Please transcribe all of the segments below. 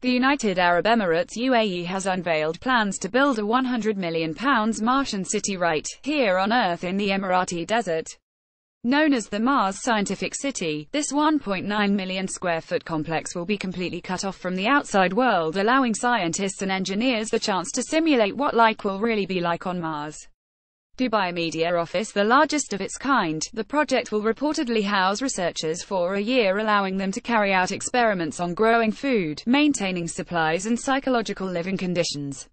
The United Arab Emirates (UAE) has unveiled plans to build a £100 million Martian city right here on Earth in the Emirati desert. Known as the Mars Scientific City, this 1.9 million square foot complex will be completely cut off from the outside world, allowing scientists and engineers the chance to simulate what life will really be like on Mars. Dubai Media Office, the largest of its kind, the project will reportedly house researchers for a year, allowing them to carry out experiments on growing food, maintaining supplies and psychological living conditions.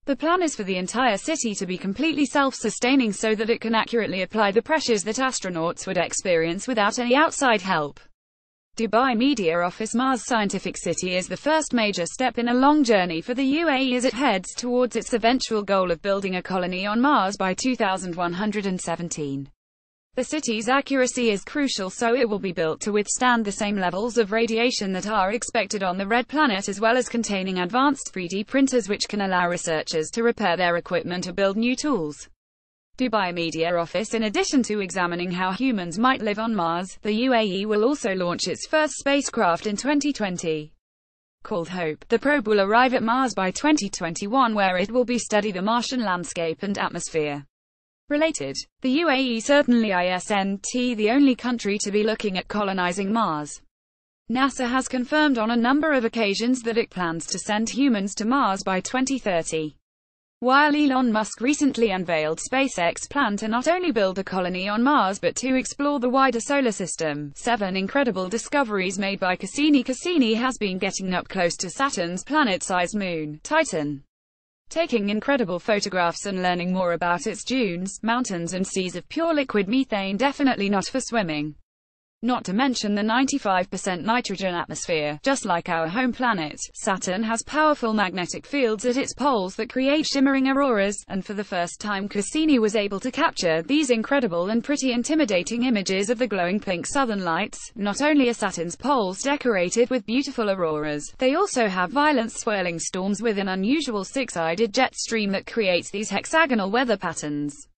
The plan is for the entire city to be completely self-sustaining so that it can accurately apply the pressures that astronauts would experience without any outside help. Dubai Media Office Mars Scientific City is the first major step in a long journey for the UAE as it heads towards its eventual goal of building a colony on Mars by 2117. The city's accuracy is crucial, so it will be built to withstand the same levels of radiation that are expected on the Red Planet, as well as containing advanced 3D printers which can allow researchers to repair their equipment or build new tools. Dubai Media Office, in addition to examining how humans might live on Mars, the UAE will also launch its first spacecraft in 2020. Called Hope, the probe will arrive at Mars by 2021, where it will study the Martian landscape and atmosphere. Related, the UAE certainly isn't the only country to be looking at colonizing Mars. NASA has confirmed on a number of occasions that it plans to send humans to Mars by 2030. While Elon Musk recently unveiled SpaceX's plan to not only build a colony on Mars but to explore the wider solar system, 7 incredible discoveries made by Cassini has been getting up close to Saturn's planet-sized moon, Titan. Taking incredible photographs and learning more about its dunes, mountains and seas of pure liquid methane, definitely not for swimming. Not to mention the 95% nitrogen atmosphere. Just like our home planet, Saturn has powerful magnetic fields at its poles that create shimmering auroras, and for the first time Cassini was able to capture these incredible and pretty intimidating images of the glowing pink southern lights. Not only are Saturn's poles decorated with beautiful auroras, they also have violent swirling storms with an unusual six-sided jet stream that creates these hexagonal weather patterns.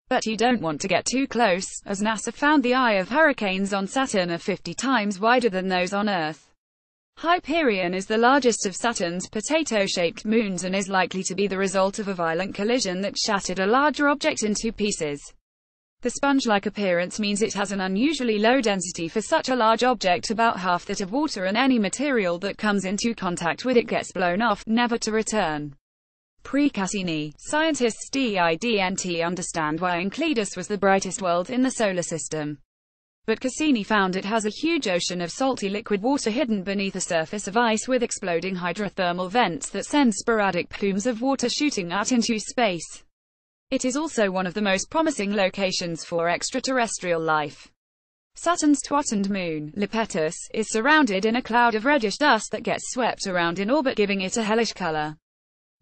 But you don't want to get too close, as NASA found the eye of hurricanes on Saturn are 50 times wider than those on Earth. Hyperion is the largest of Saturn's potato-shaped moons and is likely to be the result of a violent collision that shattered a larger object into pieces. The sponge-like appearance means it has an unusually low density for such a large object, about half that of water, and any material that comes into contact with it gets blown off, never to return. Pre-Cassini, scientists didn't understand why Enceladus was the brightest world in the solar system. But Cassini found it has a huge ocean of salty liquid water hidden beneath a surface of ice with exploding hydrothermal vents that send sporadic plumes of water shooting out into space. It is also one of the most promising locations for extraterrestrial life. Saturn's twattened moon, Lepettus, is surrounded in a cloud of reddish dust that gets swept around in orbit, giving it a hellish color.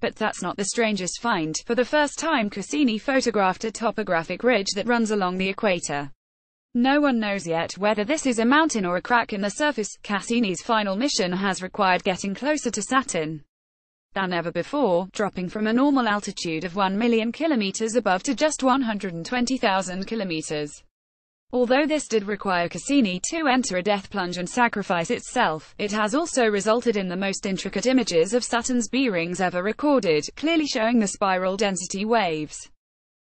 But that's not the strangest find. For the first time, Cassini photographed a topographic ridge that runs along the equator. No one knows yet whether this is a mountain or a crack in the surface. Cassini's final mission has required getting closer to Saturn than ever before, dropping from a normal altitude of 1 million kilometers above to just 120,000 kilometers. Although this did require Cassini to enter a death plunge and sacrifice itself, it has also resulted in the most intricate images of Saturn's B rings ever recorded, clearly showing the spiral density waves.